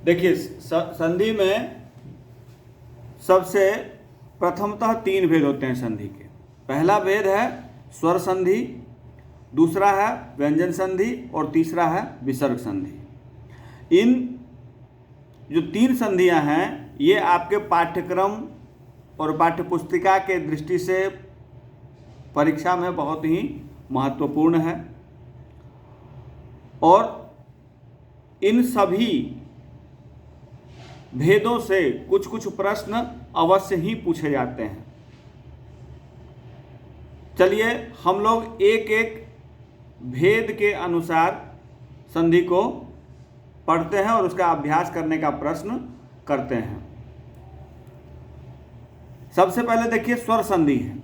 देखिए संधि में सबसे प्रथमतः 3 भेद होते हैं संधि के। पहला भेद है स्वर संधि, दूसरा है व्यंजन संधि और तीसरा है विसर्ग संधि। इन जो 3 संधियां हैं ये आपके पाठ्यक्रम और पाठ्यपुस्तिका के दृष्टि से परीक्षा में बहुत ही महत्वपूर्ण है और इन सभी भेदों से कुछ कुछ प्रश्न अवश्य ही पूछे जाते हैं। चलिए हम लोग एक एक भेद के अनुसार संधि को पढ़ते हैं और उसका अभ्यास करने का प्रश्न करते हैं। सबसे पहले देखिए स्वर संधि है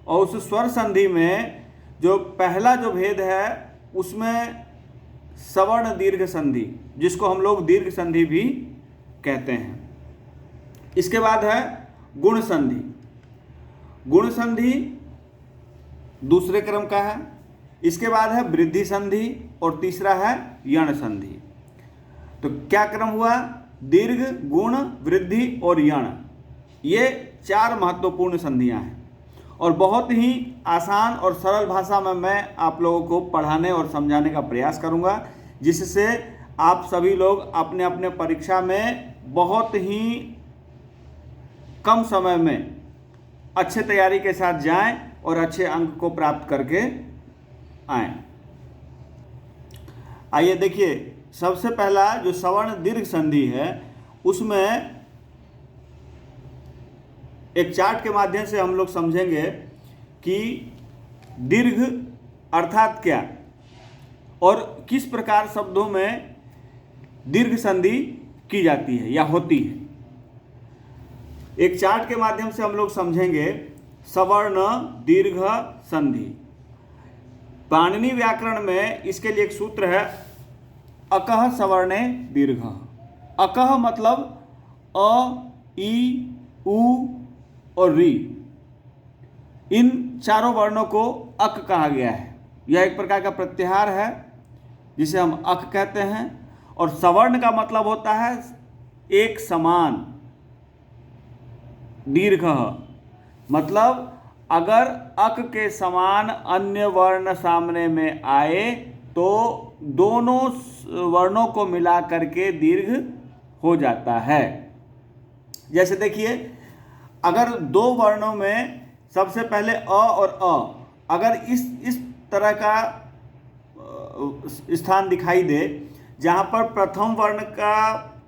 और उस स्वर संधि में जो पहला जो भेद है उसमें सवर्ण दीर्घ संधि, जिसको हम लोग दीर्घ संधि भी कहते हैं। इसके बाद है गुण संधि। गुण संधि दूसरे क्रम का है। इसके बाद है वृद्धि संधि और तीसरा है यण संधि। तो क्या क्रम हुआ? दीर्घ, गुण, वृद्धि और यण। ये 4 महत्वपूर्ण संधियां हैं और बहुत ही आसान और सरल भाषा में मैं आप लोगों को पढ़ाने और समझाने का प्रयास करूंगा, जिससे आप सभी लोग अपने अपने परीक्षा में बहुत ही कम समय में अच्छे तैयारी के साथ जाएं और अच्छे अंक को प्राप्त करके आएं। आइए देखिए, सबसे पहला जो सवर्ण दीर्घ संधि है उसमें एक चार्ट के माध्यम से हम लोग समझेंगे कि दीर्घ अर्थात क्या और किस प्रकार शब्दों में दीर्घ संधि की जाती है या होती है। एक चार्ट के माध्यम से हम लोग समझेंगे सवर्ण दीर्घ संधि। पाणिनि व्याकरण में इसके लिए एक सूत्र है अकः सवर्णे दीर्घ। अकः मतलब अ, ई, उ और री, इन चारों वर्णों को अक कहा गया है। यह एक प्रकार का प्रत्याहार है जिसे हम अक कहते हैं। और सवर्ण का मतलब होता है एक समान। दीर्घ मतलब अगर अक के समान अन्य वर्ण सामने में आए तो दोनों वर्णों को मिला करके दीर्घ हो जाता है। जैसे देखिए, अगर 2 वर्णों में सबसे पहले अ और अ अगर इस तरह का स्थान दिखाई दे जहाँ पर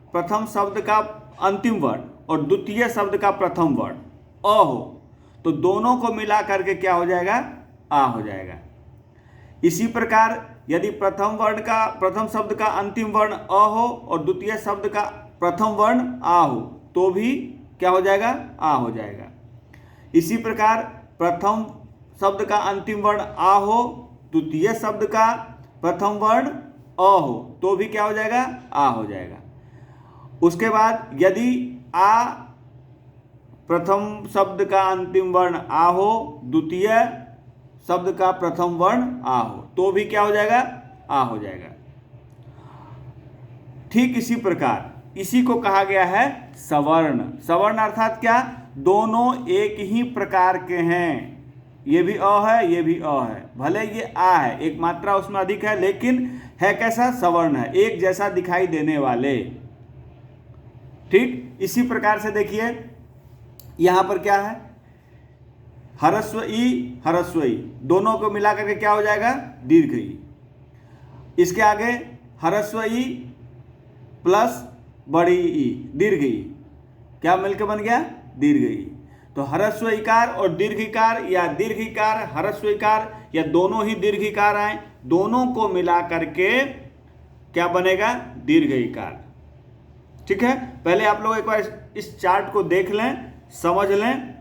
प्रथम शब्द का अंतिम वर्ण और द्वितीय शब्द का प्रथम वर्ण अ हो, तो दोनों को मिला करके क्या हो जाएगा? आ हो जाएगा। इसी प्रकार यदि प्रथम शब्द का अंतिम वर्ण अ हो और द्वितीय शब्द का प्रथम वर्ण आ हो तो भी क्या हो जाएगा? आ हो जाएगा। इसी प्रकार प्रथम शब्द का अंतिम वर्ण आ हो, द्वितीय शब्द का प्रथम वर्ण अ हो तो भी क्या हो जाएगा? आ हो जाएगा। उसके बाद यदि आ प्रथम शब्द का अंतिम वर्ण आ हो, द्वितीय शब्द का प्रथम वर्ण आ हो तो भी क्या हो जाएगा? आ हो जाएगा। ठीक इसी प्रकार इसी को कहा गया है सवर्ण। सवर्ण अर्थात क्या? दोनों एक ही प्रकार के हैं। ये भी अ है, ये भी अ है, भले ये आ है, एक मात्रा उसमें अधिक है, लेकिन है कैसा? सवर्ण है, एक जैसा दिखाई देने वाले। ठीक इसी प्रकार से देखिए यहां पर क्या है? ह्रस्व ई, ह्रस्व ई, दोनों को मिलाकर के क्या हो जाएगा? दीर्घ ई। इसके आगे ह्रस्व ई प्लस बड़ी ई, दीर्घ ई, क्या मिलकर बन गया? दीर्घ ई। तो ह्रस्व इकार और दीर्घ इकार या दीर्घ इकार ह्रस्व इकार या दोनों ही दीर्घ इकार आए, दोनों को मिला करके क्या बनेगा? दीर्घ इकार। ठीक है, पहले आप लोग एक बार इस चार्ट को देख लें, समझ लें।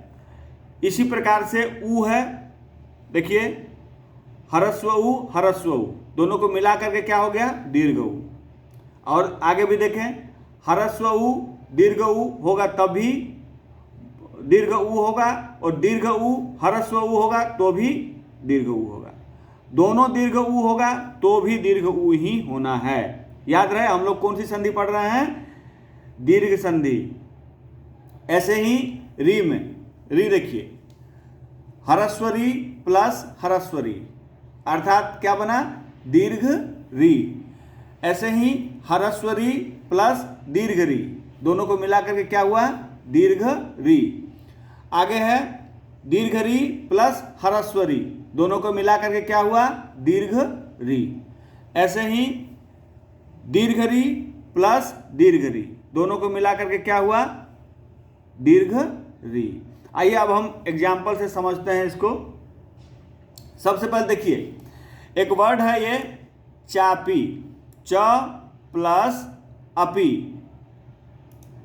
इसी प्रकार से उ है, देखिए ह्रस्व उ, ह्रस्व उ, दोनों को मिला करके क्या हो गया? दीर्घ उ। और आगे भी देखें, ह्रस्व उ दीर्घ उ होगा तभी दीर्घ उ होगा, और दीर्घ उ ह्रस्व उ होगा तो भी दीर्घ उ होगा। दोनों दीर्घ उ होगा तो भी दीर्घ उ ही होना है। याद रहे हम लोग कौन सी संधि पढ़ रहे हैं, दीर्घ संधि। ऐसे ही री में, री देखिए, ह्रस्व री प्लस ह्रस्व री अर्थात क्या बना, दीर्घ री। ऐसे ही ह्रस्व री प्लस दीर्घ री, दोनों को मिलाकर के क्या हुआ, दीर्घ री। आगे है दीर्घ री प्लस ह्रस्व री, दोनों को मिलाकर के क्या हुआ, दीर्घ री। ऐसे ही दीर्घ री प्लस दीर्घ री, दोनों को मिलाकर के क्या हुआ, दीर्घ री। आइए अब हम एग्जाम्पल से समझते हैं इसको। सबसे पहले देखिए, एक वर्ड है ये चापी, च प्लस अपी,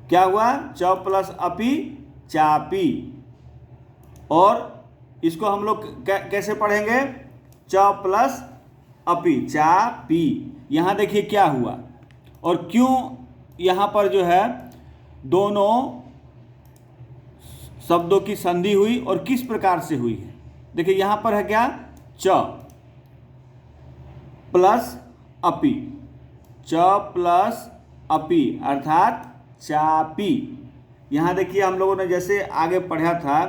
क्या हुआ, च प्लस अपी, चापी। और इसको हम लोग कैसे पढ़ेंगे, च प्लस अपी, चापी। यहां देखिए क्या हुआ और क्यों यहां पर जो है दोनों शब्दों की संधि हुई और किस प्रकार से हुई है। देखिए यहां पर है क्या, च प्लस अपी, च प्लस अपी अर्थात चापी। यहां देखिए हम लोगों ने जैसे आगे पढ़ा था,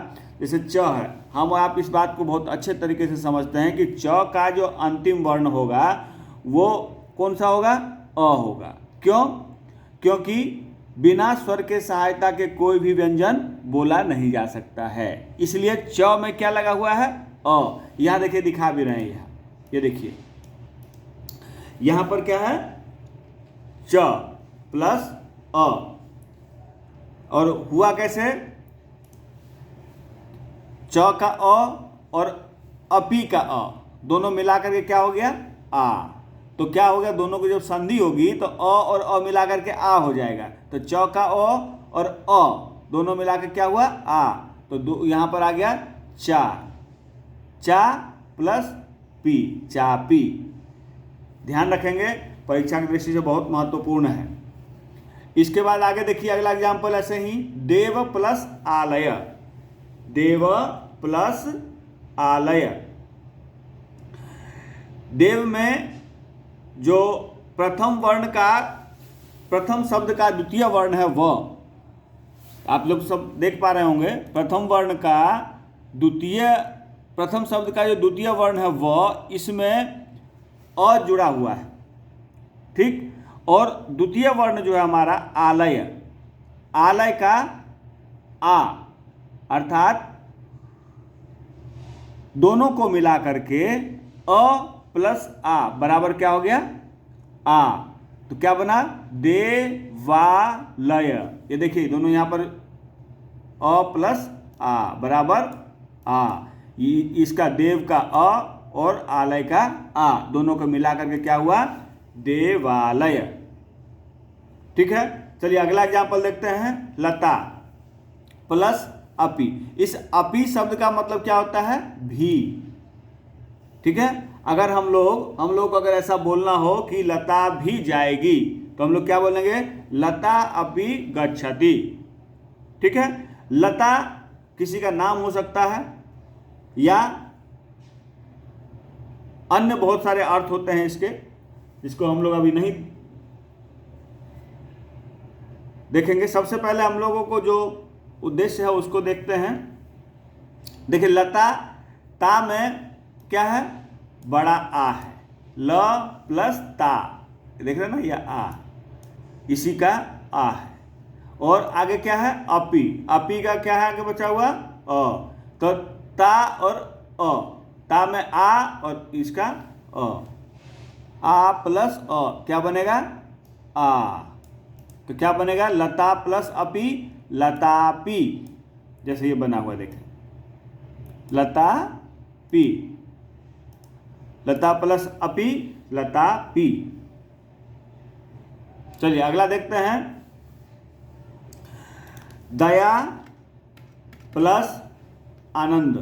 जैसे च है, हम आप इस बात को बहुत अच्छे तरीके से समझते हैं कि च का जो अंतिम वर्ण होगा वो कौन सा होगा, अ होगा। क्यों, क्योंकि बिना स्वर के सहायता के कोई भी व्यंजन बोला नहीं जा सकता है, इसलिए च में क्या लगा हुआ है, अ। यहां देखिए दिखा भी रहे हैं, यहाँ ये देखिए यहां पर क्या है, च प्लस अ, और हुआ कैसे, च का अ और अपी का अ दोनों मिलाकर के क्या हो गया, आ। तो क्या हो गया, दोनों की जब संधि होगी तो अ और अ मिलाकर के आ हो जाएगा। तो च का अ और अ दोनों मिलाकर क्या हुआ, आ। तो यहां पर आ गया चा, चा प्लस पी, चापी। ध्यान रखेंगे, परीक्षा की दृष्टि से बहुत महत्वपूर्ण है। इसके बाद आगे देखिए अगला एग्जाम्पल, ऐसे ही देव प्लस आलय, देव प्लस आलय। देव में जो प्रथम वर्ण का, प्रथम शब्द का द्वितीय वर्ण है व, आप लोग सब देख पा रहे होंगे, प्रथम वर्ण का द्वितीय, प्रथम शब्द का जो द्वितीय वर्ण है व, इसमें अ जुड़ा हुआ है, ठीक। और द्वितीय वर्ण जो है हमारा आलय, आलय का आ अर्थात दोनों को मिला करके अ प्लस आ बराबर क्या हो गया, आ। तो क्या बना, देवालय। ये देखिए दोनों यहां पर अ प्लस आ बराबर आ, इसका देव का अ और आलय का आ दोनों को मिला करके क्या हुआ, देवालय। ठीक है, चलिए अगला एग्जाम्पल देखते हैं, लता प्लस अपी। इस अपी शब्द का मतलब क्या होता है, भी। ठीक है, अगर हम लोग अगर ऐसा बोलना हो कि लता भी जाएगी तो हम लोग क्या बोलेंगे, लता अपि गच्छति। ठीक है, लता किसी का नाम हो सकता है या अन्य बहुत सारे अर्थ होते हैं इसके, जिसको हम लोग अभी नहीं देखेंगे। सबसे पहले हम लोगों को जो उद्देश्य है उसको देखते हैं। देखिए लता, ता में क्या है, बड़ा आ है, ल प्लस ता, देख रहे हैं ना, यह आ, इसी का आ है। और आगे क्या है, अपी, अपी का क्या है आगे बचा हुआ, अ। तो ता और अ, ता में आ और इसका अ, आ प्लस अ क्या बनेगा, आ। तो क्या बनेगा, लता प्लस अपी, लतापी। जैसे ये बना हुआ देखें, लतापी, लता प्लस अपी, लतापी। चलिए अगला देखते हैं, दया प्लस आनंद।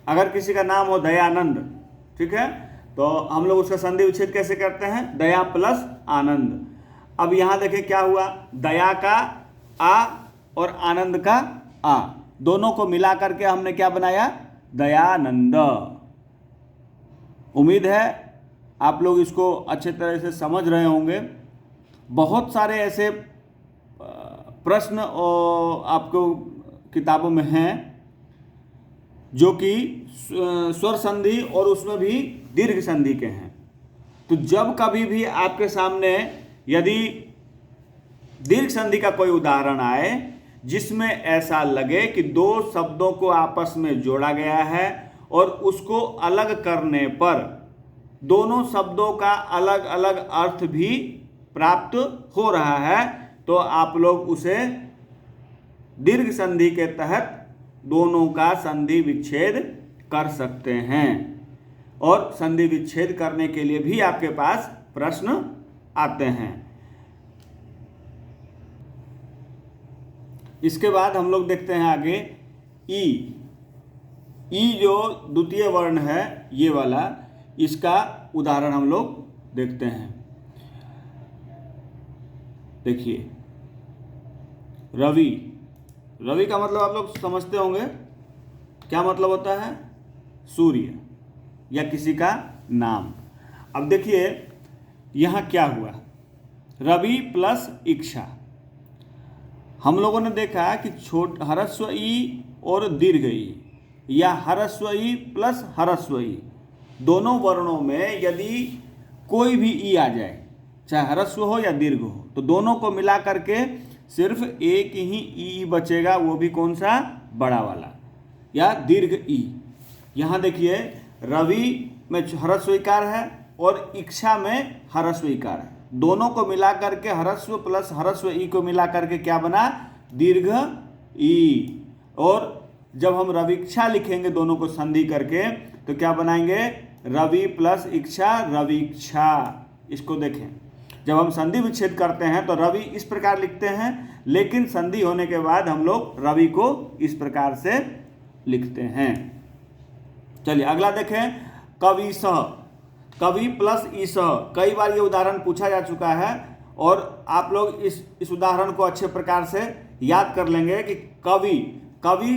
अगर किसी का नाम हो दयानंद, ठीक है, तो हम लोग उसका संधि विच्छेद कैसे करते हैं, दया प्लस आनंद। अब यहां देखें क्या हुआ, दया का आ और आनंद का आ दोनों को मिला करके हमने क्या बनाया, दयानंद। उम्मीद है आप लोग इसको अच्छे तरह से समझ रहे होंगे। बहुत सारे ऐसे प्रश्न आपको किताबों में हैं जो कि स्वर संधि और उसमें भी दीर्घ संधि के हैं। तो जब कभी भी आपके सामने यदि दीर्घ संधि का कोई उदाहरण आए जिसमें ऐसा लगे कि दो शब्दों को आपस में जोड़ा गया है और उसको अलग करने पर दोनों शब्दों का अलग अलग अर्थ भी प्राप्त हो रहा है, तो आप लोग उसे दीर्घ संधि के तहत दोनों का संधि विच्छेद कर सकते हैं। और संधि विच्छेद करने के लिए भी आपके पास प्रश्न आते हैं। इसके बाद हम लोग देखते हैं आगे ई। ई जो द्वितीय वर्ण है ये वाला, इसका उदाहरण हम लोग देखते हैं। देखिए रवि, रवि का मतलब आप लोग समझते होंगे क्या मतलब होता है, सूर्य या किसी का नाम। अब देखिए यहाँ क्या हुआ, रवि प्लस इक्षा। हम लोगों ने देखा कि ह्रस्व ई और दीर्घ ई या ह्रस्व ई प्लस ह्रस्व ई, दोनों वर्णों में यदि कोई भी ई आ जाए, चाहे ह्रस्व हो या दीर्घ हो, तो दोनों को मिला करके सिर्फ एक ही ई बचेगा, वो भी कौन सा, बड़ा वाला या दीर्घ ई। यहाँ देखिए रवि में ह्रस्व इकार है और इक्षा में ह्रस्व इकार है, दोनों को मिला करके ह्रस्व प्लस ह्रस्व ई को मिला करके क्या बना, दीर्घ ई। और जब हम रविक्षा लिखेंगे दोनों को संधि करके तो क्या बनाएंगे, रवि प्लस इक्षा रविक्षा। इसको देखें, जब हम संधि विच्छेद करते हैं तो रवि इस प्रकार लिखते हैं, लेकिन संधि होने के बाद हम लोग रवि को इस प्रकार से लिखते हैं। चलिए अगला देखें, कवि सह, कवि प्लस ईसह। कई बार ये उदाहरण पूछा जा चुका है और आप लोग इस उदाहरण को अच्छे प्रकार से याद कर लेंगे कि कवि, कवि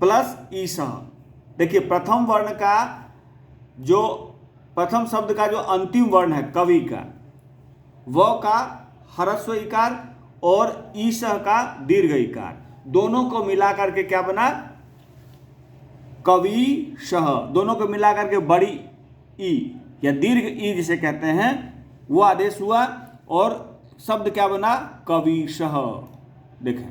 प्लस ईसह। देखिए प्रथम वर्ण का जो प्रथम शब्द का जो अंतिम वर्ण है कवि का, वह का ह्रस्व इकार और ईसह का दीर्घ इकार, दोनों को मिला करके क्या बना, कवि सह। दोनों को मिला करके बड़ी ई या दीर्घ ई जिसे कहते हैं वो आदेश हुआ और शब्द क्या बना, कवि सह। देखें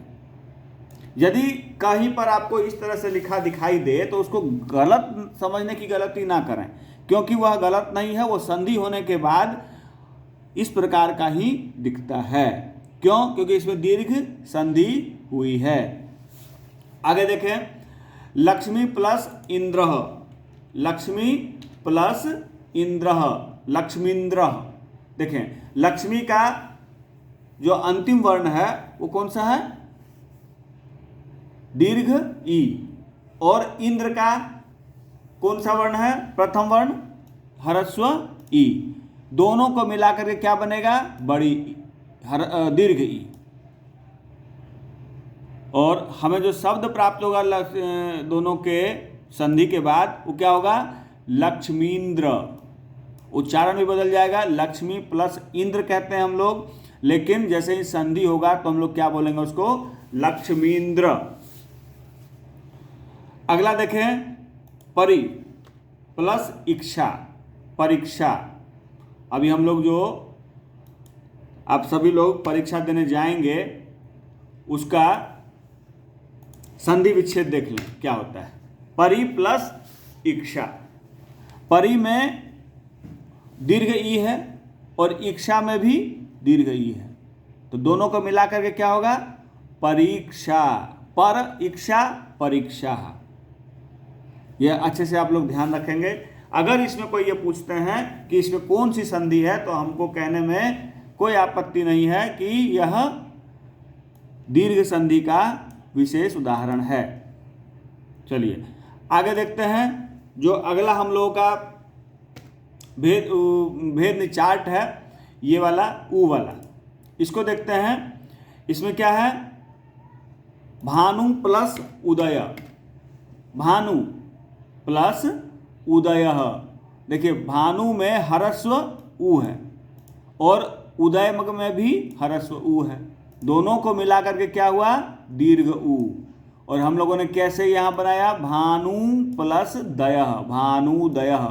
यदि कहीं पर आपको इस तरह से लिखा दिखाई दे तो उसको गलत समझने की गलती ना करें, क्योंकि वह गलत नहीं है, वो संधि होने के बाद इस प्रकार का ही दिखता है। क्यों, क्योंकि इसमें दीर्घ संधि हुई है। आगे देखें, लक्ष्मी प्लस इंद्र, लक्ष्मी प्लस इंद्र, लक्ष्मींद्र। देखें लक्ष्मी का जो अंतिम वर्ण है वो कौन सा है, दीर्घ ई, और इंद्र का कौन सा वर्ण है, प्रथम वर्ण ह्रस्व ई। दोनों को मिलाकर के क्या बनेगा, बड़ी दीर्घ ई। और हमें जो शब्द प्राप्त होगा दोनों के संधि के बाद वो क्या होगा, लक्ष्मींद्र। उच्चारण भी बदल जाएगा, लक्ष्मी प्लस इंद्र कहते हैं हम लोग, लेकिन जैसे ही संधि होगा तो हम लोग क्या बोलेंगे उसको, लक्ष्मींद्र। अगला देखें, परि प्लस इक्षा, परीक्षा। अभी हम लोग जो आप सभी लोग परीक्षा देने जाएंगे उसका संधि विच्छेद देख लें क्या होता है। परि प्लस इक्षा, परि में दीर्घ ई है और इक्षा में भी दीर्घ ई है, तो दोनों को मिलाकर के क्या होगा, परीक्षा। पर इक्षा परीक्षा। यह अच्छे से आप लोग ध्यान रखेंगे। अगर इसमें कोई ये पूछते हैं कि इसमें कौन सी संधि है तो हमको कहने में कोई आपत्ति नहीं है कि यह दीर्घ संधि का विशेष उदाहरण है। चलिए आगे देखते हैं, जो अगला हम लोगों का भेद चार्ट है ये वाला ऊ वाला, इसको देखते हैं। इसमें क्या है, भानु प्लस उदय, भानु प्लस उदय। देखिए भानु में ह्रस्व उ है और उदयमग में भी ह्रस्व उ है, दोनों को मिलाकर के क्या हुआ, दीर्घ उ। और हम लोगों ने कैसे यहाँ बनाया, भानु प्लस दयः, भानुदयः।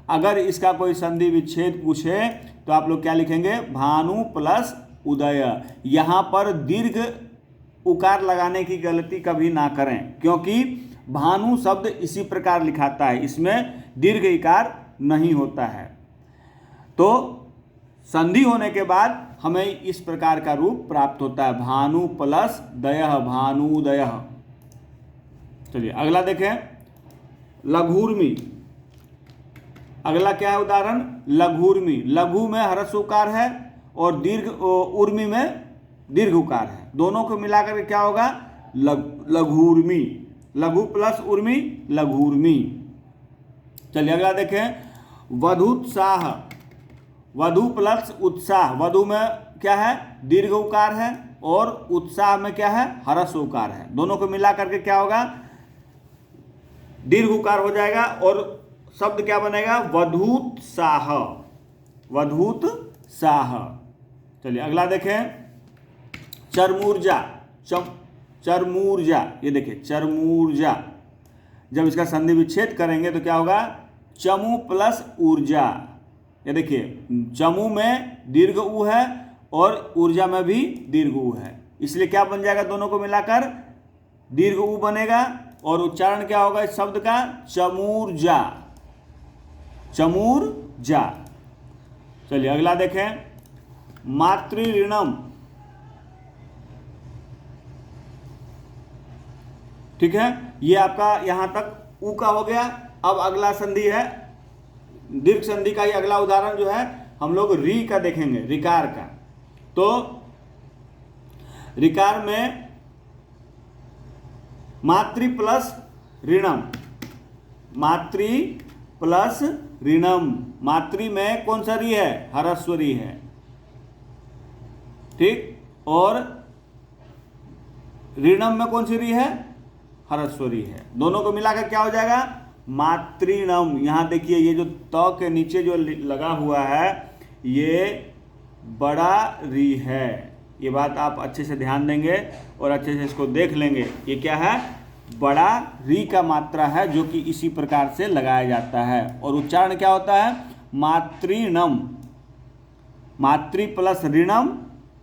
अगर इसका कोई संधि विच्छेद पूछे तो आप लोग क्या लिखेंगे, भानु प्लस उदय। यहाँ पर दीर्घ उकार लगाने की गलती कभी ना करें, क्योंकि भानु शब्द इसी प्रकार लिखाता है, इसमें दीर्घ इकार नहीं होता है। तो संधि होने के बाद हमें इस प्रकार का रूप प्राप्त होता है, भानु प्लस दयः, भानुदयः। चलिए अगला देखें, लघूर्मी। अगला क्या है उदाहरण, लघूर्मी। लघु में ह्रस्व उकार है और दीर्घ उर्मी में दीर्घ उकार है, दोनों को मिलाकर के क्या होगा, लघूर्मी। लघु प्लस उर्मी, लघूर्मी। चलिए अगला देखें, वधुत्साह। वधु प्लस उत्साह। वधु में क्या है, दीर्घ उकार है और उत्साह में क्या है, ह्रस्व उकार है, दोनों को मिलाकर के क्या होगा, दीर्घ उकार हो जाएगा और शब्द क्या बनेगा, वधूत्साह, वधूत्साह। चलिए अगला देखें, चरमूर्जा। चरमूर्जा, ये देखिए चरमूर्जा। जब इसका संधि विच्छेद करेंगे तो क्या होगा, चमू प्लस ऊर्जा। ये देखिए चमू में दीर्घ उ है और ऊर्जा में भी दीर्घ उ है, इसलिए क्या बन जाएगा, दोनों को मिलाकर दीर्घ उ बनेगा और उच्चारण क्या होगा इस शब्द का, चमूर्जा, चमूर्जा। चलिए अगला देखें, मातृऋणम। ठीक है, ये आपका यहां तक उ का हो गया। अब अगला संधि है, दीर्घ संधि का ही अगला उदाहरण जो है हम लोग री का देखेंगे, रिकार का। तो रिकार में मातृ प्लस ऋणम, मातृ प्लस ऋणम। मातृ में कौन सा री है, ह्रस्व री है, ठीक, और ऋणम में कौन सी री है, ह्रस्व री है, दोनों को मिलाकर क्या हो जाएगा, मातृणम। यहां देखिए ये जो त के नीचे जो लगा हुआ है ये बड़ा री है, ये बात आप अच्छे से ध्यान देंगे और अच्छे से इसको देख लेंगे। ये क्या है, बड़ा री का मात्रा है जो कि इसी प्रकार से लगाया जाता है और उच्चारण क्या होता है, मातृणम। मातृ प्लस ऋणम,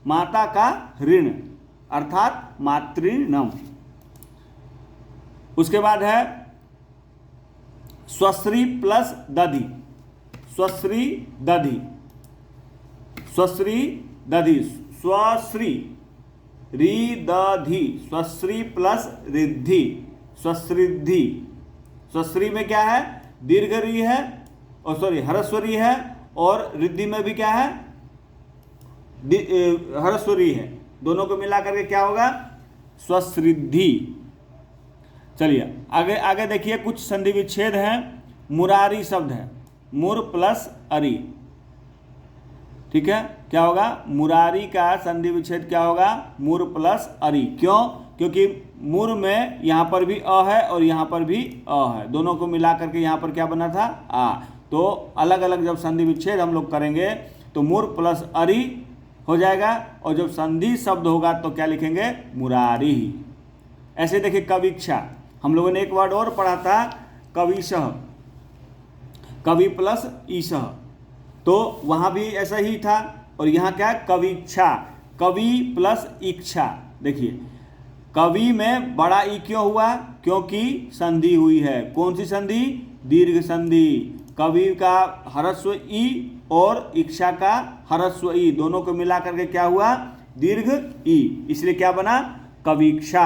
माता का ऋण अर्थात मातृणम। उसके बाद है स्वश्री प्लस दधि, स्वश्री दधि, स्वश्री दधि, स्वश्री री दधि, स्वश्री प्लस रिद्धि, स्वश्रिद्धि। स्वश्री में क्या है, दीर्घ री है और सॉरी ह्रस्व री है और रिद्धि में भी क्या है, ह्रस्व री है, दोनों को मिलाकर के क्या होगा, स्वश्रिद्धि। चलिए आगे आगे देखिए, कुछ संधि विच्छेद हैं। मुरारी शब्द है, मुर प्लस अरी, ठीक है, क्या होगा, मुरारी का संधि विच्छेद क्या होगा, मुर प्लस अरी। क्यों, क्योंकि मुर में यहाँ पर भी अ है और यहाँ पर भी अ है, दोनों को मिला करके यहाँ पर क्या बना था, आ। तो अलग अलग जब संधि विच्छेद हम लोग करेंगे तो मुर प्लस अरी हो जाएगा और जब संधि शब्द होगा तो क्या लिखेंगे, मुरारी। ऐसे देखिए कविक्षा, हम लोगों ने एक वर्ड और पढ़ा था, कविशः, कवि प्लस ईशः, तो वहाँ भी ऐसा ही था। और यहाँ क्या है, कविक्षा, कवि प्लस इच्छा। देखिए कवि में बड़ा ई क्यों हुआ, क्योंकि संधि हुई है, कौन सी संधि, दीर्घ संधि। कवि का ह्रस्व ई और इच्छा का ह्रस्व ई, दोनों को मिला करके क्या हुआ, दीर्घ ई, इसलिए क्या बना, कविक्षा।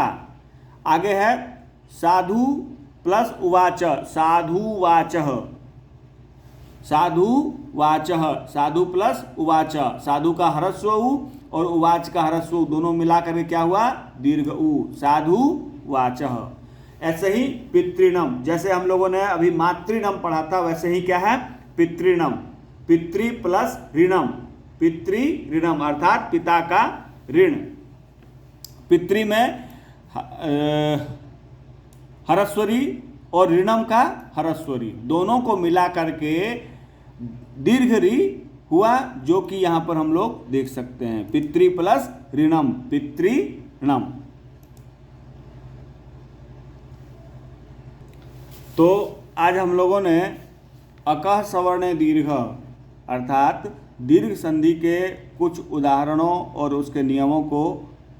आगे है साधु प्लस उवाच, साधुवाचः, साधुवाचः, साधु प्लस उवाच, साधु का ह्रस्व उ और उवाच का ह्रस्व उ, दोनों मिलाकर के क्या हुआ, दीर्घ उ, साधुवाचः। ऐसे ही पितृणम, जैसे हम लोगों ने अभी मातृणम पढ़ा था वैसे ही क्या है, पितृणम, पितृ प्लस ऋणम, पितृ ऋणम अर्थात पिता का ऋण। पितृ में ह्रस्व री और ऋणम का ह्रस्व ऋ, दोनों को मिला करके दीर्घ ऋ हुआ, जो कि यहां पर हम लोग देख सकते हैं, पितृ प्लस ऋणम, पितृणम। तो आज हम लोगों ने अकः सवर्ण दीर्घ अर्थात दीर्घ संधि के कुछ उदाहरणों और उसके नियमों को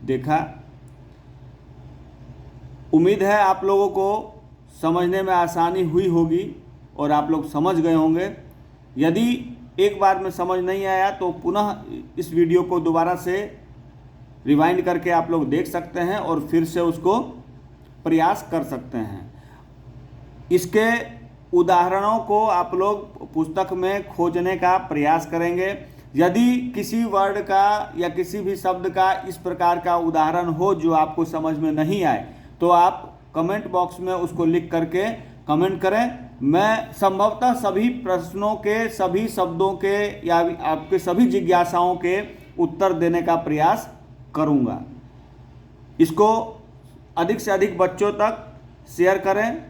देखा। उम्मीद है आप लोगों को समझने में आसानी हुई होगी और आप लोग समझ गए होंगे। यदि एक बार में समझ नहीं आया तो पुनः इस वीडियो को दोबारा से रिवाइंड करके आप लोग देख सकते हैं और फिर से उसको प्रयास कर सकते हैं। इसके उदाहरणों को आप लोग पुस्तक में खोजने का प्रयास करेंगे। यदि किसी वर्ड का या किसी भी शब्द का इस प्रकार का उदाहरण हो जो आपको समझ में नहीं आए, तो आप कमेंट बॉक्स में उसको लिख करके कमेंट करें। मैं संभवतः सभी प्रश्नों के, सभी शब्दों के या आपके सभी जिज्ञासाओं के उत्तर देने का प्रयास करूंगा। इसको अधिक से अधिक बच्चों तक शेयर करें,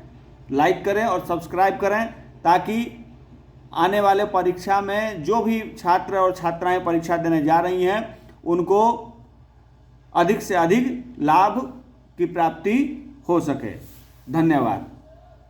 लाइक करें और सब्सक्राइब करें, ताकि आने वाले परीक्षा में जो भी छात्र और छात्राएं परीक्षा देने जा रही हैं उनको अधिक से अधिक लाभ की प्राप्ति हो सके। धन्यवाद।